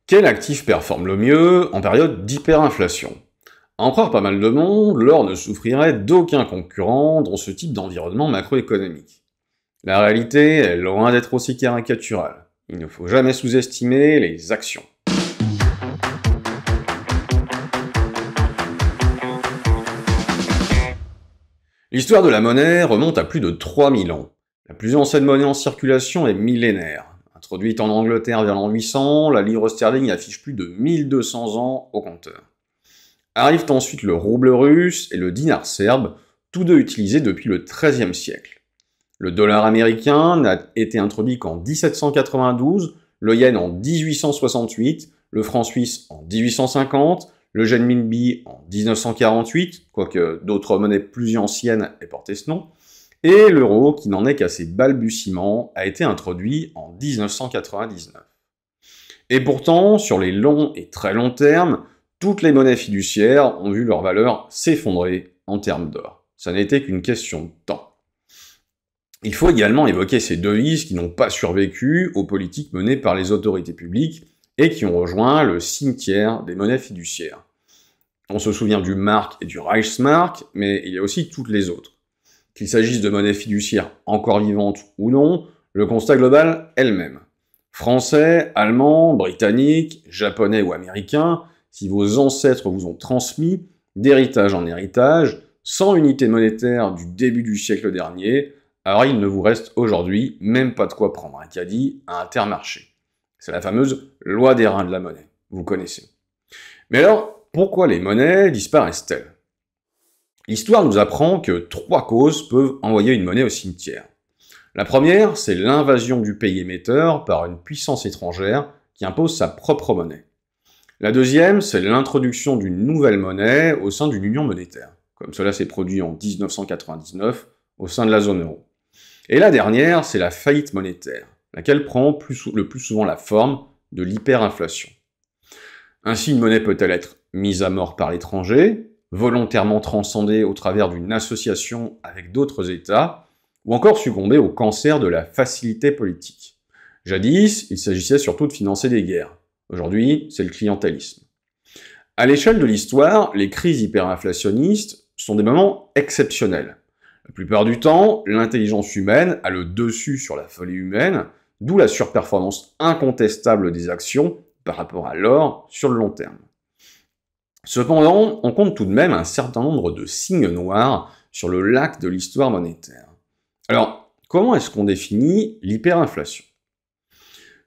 Quel actif performe le mieux en période d'hyperinflation? À en croire pas mal de monde, l'or ne souffrirait d'aucun concurrent dans ce type d'environnement macroéconomique. La réalité est loin d'être aussi caricaturale. Il ne faut jamais sous-estimer les actions. L'histoire de la monnaie remonte à plus de 3000 ans. La plus ancienne monnaie en circulation est millénaire. Introduite en Angleterre vers l'an 800, la livre sterling affiche plus de 1200 ans au compteur. Arrivent ensuite le rouble russe et le dinar serbe, tous deux utilisés depuis le XIIIe siècle. Le dollar américain n'a été introduit qu'en 1792, le yen en 1868, le franc suisse en 1850, le renminbi en 1948, quoique d'autres monnaies plus anciennes aient porté ce nom, et l'euro, qui n'en est qu'à ses balbutiements, a été introduit en 1999. Et pourtant, sur les longs et très longs termes, toutes les monnaies fiduciaires ont vu leur valeur s'effondrer en termes d'or. Ça n'était qu'une question de temps. Il faut également évoquer ces devises qui n'ont pas survécu aux politiques menées par les autorités publiques et qui ont rejoint le cimetière des monnaies fiduciaires. On se souvient du Mark et du Reichsmark, mais il y a aussi toutes les autres. Qu'il s'agisse de monnaies fiduciaires encore vivantes ou non, le constat global est le même. Français, Allemands, Britanniques, Japonais ou Américains, si vos ancêtres vous ont transmis, d'héritage en héritage, sans unité monétaire du début du siècle dernier, alors il ne vous reste aujourd'hui même pas de quoi prendre un caddie à Intermarché. C'est la fameuse loi des reins de la monnaie, vous connaissez. Mais alors, pourquoi les monnaies disparaissent-elles? L'histoire nous apprend que 3 causes peuvent envoyer une monnaie au cimetière. La première, c'est l'invasion du pays émetteur par une puissance étrangère qui impose sa propre monnaie. La deuxième, c'est l'introduction d'une nouvelle monnaie au sein d'une union monétaire, comme cela s'est produit en 1999 au sein de la zone euro. Et la dernière, c'est la faillite monétaire, laquelle prend le plus souvent la forme de l'hyperinflation. Ainsi, une monnaie peut-elle être mise à mort par l'étranger, volontairement transcendée au travers d'une association avec d'autres États, ou encore succomber au cancer de la facilité politique. Jadis, il s'agissait surtout de financer des guerres. Aujourd'hui, c'est le clientélisme. À l'échelle de l'histoire, les crises hyperinflationnistes sont des moments exceptionnels. La plupart du temps, l'intelligence humaine a le dessus sur la folie humaine, d'où la surperformance incontestable des actions par rapport à l'or sur le long terme. Cependant, on compte tout de même un certain nombre de signes noirs sur le lac de l'histoire monétaire. Alors, comment est-ce qu'on définit l'hyperinflation?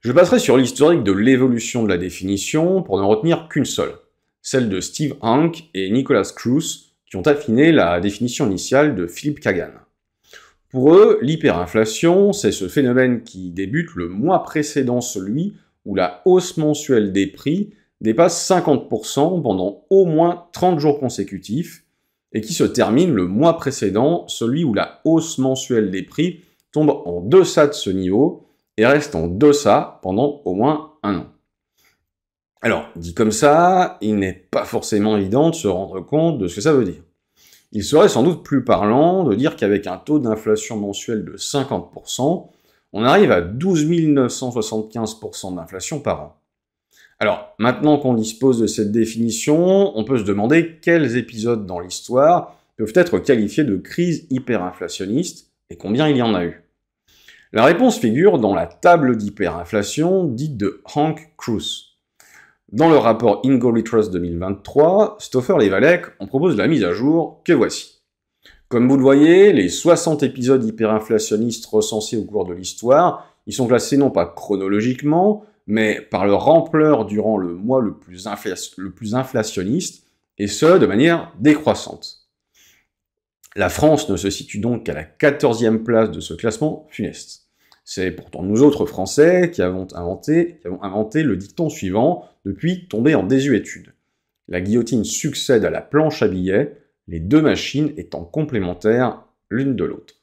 Je passerai sur l'historique de l'évolution de la définition pour n'en retenir qu'une seule, celle de Steve Hanke et Nicholas Cruz, qui ont affiné la définition initiale de Philip Kagan. Pour eux, l'hyperinflation, c'est ce phénomène qui débute le mois précédant celui où la hausse mensuelle des prix dépasse 50% pendant au moins 30 jours consécutifs, et qui se termine le mois précédent celui où la hausse mensuelle des prix tombe en deçà de ce niveau, et reste en deçà pendant au moins un an. Alors, dit comme ça, il n'est pas forcément évident de se rendre compte de ce que ça veut dire. Il serait sans doute plus parlant de dire qu'avec un taux d'inflation mensuel de 50%, on arrive à 12 975% d'inflation par an. Alors, maintenant qu'on dispose de cette définition, on peut se demander quels épisodes dans l'histoire peuvent être qualifiés de crise hyperinflationniste et combien il y en a eu. La réponse figure dans la table d'hyperinflation dite de Hanke-Cruz. Dans le rapport Ingo Trust 2023, Stoffer et Valek en proposent la mise à jour que voici. Comme vous le voyez, les 60 épisodes hyperinflationnistes recensés au cours de l'histoire, ils sont classés non pas chronologiquement, mais par leur ampleur durant le mois le plus inflationniste, et ce, de manière décroissante. La France ne se situe donc qu'à la 14e place de ce classement funeste. C'est pourtant nous autres Français qui avons inventé le dicton suivant, depuis tombé en désuétude. La guillotine succède à la planche à billets, les deux machines étant complémentaires l'une de l'autre.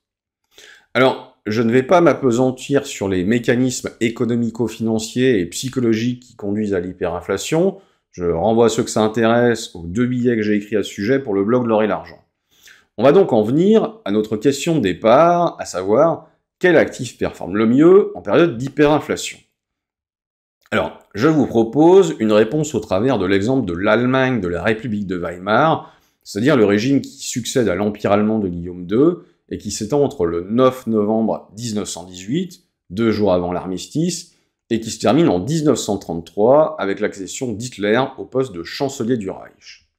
Alors, je ne vais pas m'appesantir sur les mécanismes économico-financiers et psychologiques qui conduisent à l'hyperinflation, je renvoie ceux que ça intéresse aux 2 billets que j'ai écrits à ce sujet pour le blog L'Or et l'Argent. On va donc en venir à notre question de départ, à savoir quel actif performe le mieux en période d'hyperinflation. Alors, je vous propose une réponse au travers de l'exemple de l'Allemagne de la République de Weimar, c'est-à-dire le régime qui succède à l'Empire allemand de Guillaume II et qui s'étend entre le 9 novembre 1918, 2 jours avant l'armistice, et qui se termine en 1933 avec l'accession d'Hitler au poste de chancelier du Reich.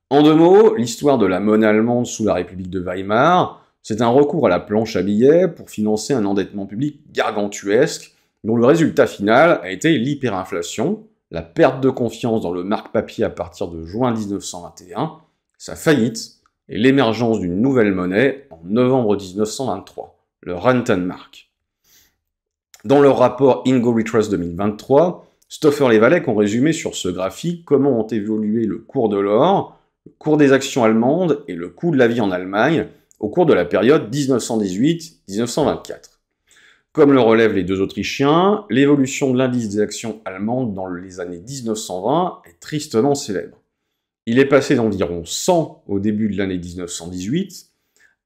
En 2 mots, l'histoire de la monnaie allemande sous la République de Weimar, c'est un recours à la planche à billets pour financer un endettement public gargantuesque dont le résultat final a été l'hyperinflation, la perte de confiance dans le marque-papier à partir de juin 1921, sa faillite et l'émergence d'une nouvelle monnaie en novembre 1923, le Rentenmark. Dans leur rapport Ingo Retrust 2023, Stoffer et Walek ont résumé sur ce graphique comment ont évolué le cours de l'or, le cours des actions allemandes et le coût de la vie en Allemagne au cours de la période 1918-1924. Comme le relèvent les deux Autrichiens, l'évolution de l'indice des actions allemandes dans les années 1920 est tristement célèbre. Il est passé d'environ 100 au début de l'année 1918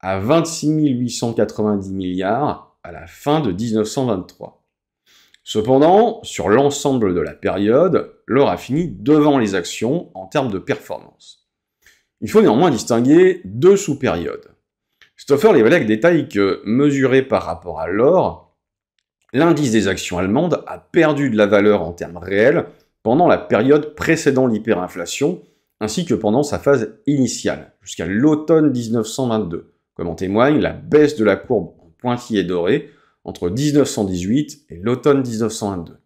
à 26 890 milliards à la fin de 1923. Cependant, sur l'ensemble de la période, l'or a fini devant les actions en termes de performance. Il faut néanmoins distinguer 2 sous-périodes. Stoffer et Walek détaillent que, mesuré par rapport à l'or, l'indice des actions allemandes a perdu de la valeur en termes réels pendant la période précédant l'hyperinflation, ainsi que pendant sa phase initiale, jusqu'à l'automne 1922, comme en témoigne la baisse de la courbe en pointillé doré entre 1918 et l'automne 1922,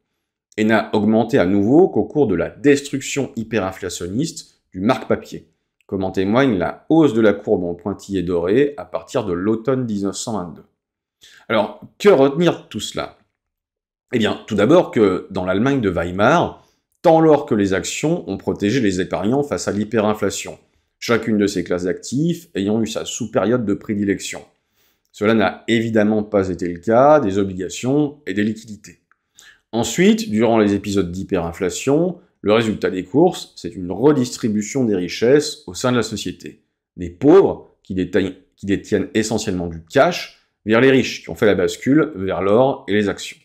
et n'a augmenté à nouveau qu'au cours de la destruction hyperinflationniste du marque-papier, comme en témoigne la hausse de la courbe en pointillé doré à partir de l'automne 1922. Alors, que retenir de tout cela? Eh bien, tout d'abord que dans l'Allemagne de Weimar, tant l'or que les actions ont protégé les épargnants face à l'hyperinflation, chacune de ces classes d'actifs ayant eu sa sous-période de prédilection. Cela n'a évidemment pas été le cas des obligations et des liquidités. Ensuite, durant les épisodes d'hyperinflation, le résultat des courses, c'est une redistribution des richesses au sein de la société. Des pauvres, qui détiennent essentiellement du cash, vers les riches, qui ont fait la bascule vers l'or et les actions.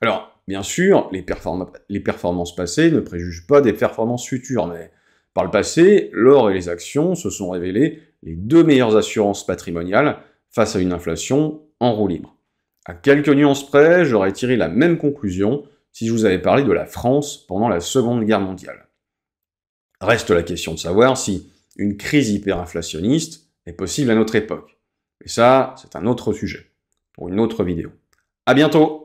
Alors, bien sûr, les performances passées ne préjugent pas des performances futures, mais par le passé, l'or et les actions se sont révélés les 2 meilleures assurances patrimoniales face à une inflation en roue libre. À quelques nuances près, j'aurais tiré la même conclusion si je vous avais parlé de la France pendant la Seconde Guerre mondiale. Reste la question de savoir si une crise hyperinflationniste est possible à notre époque. Et ça, c'est un autre sujet, pour une autre vidéo. À bientôt!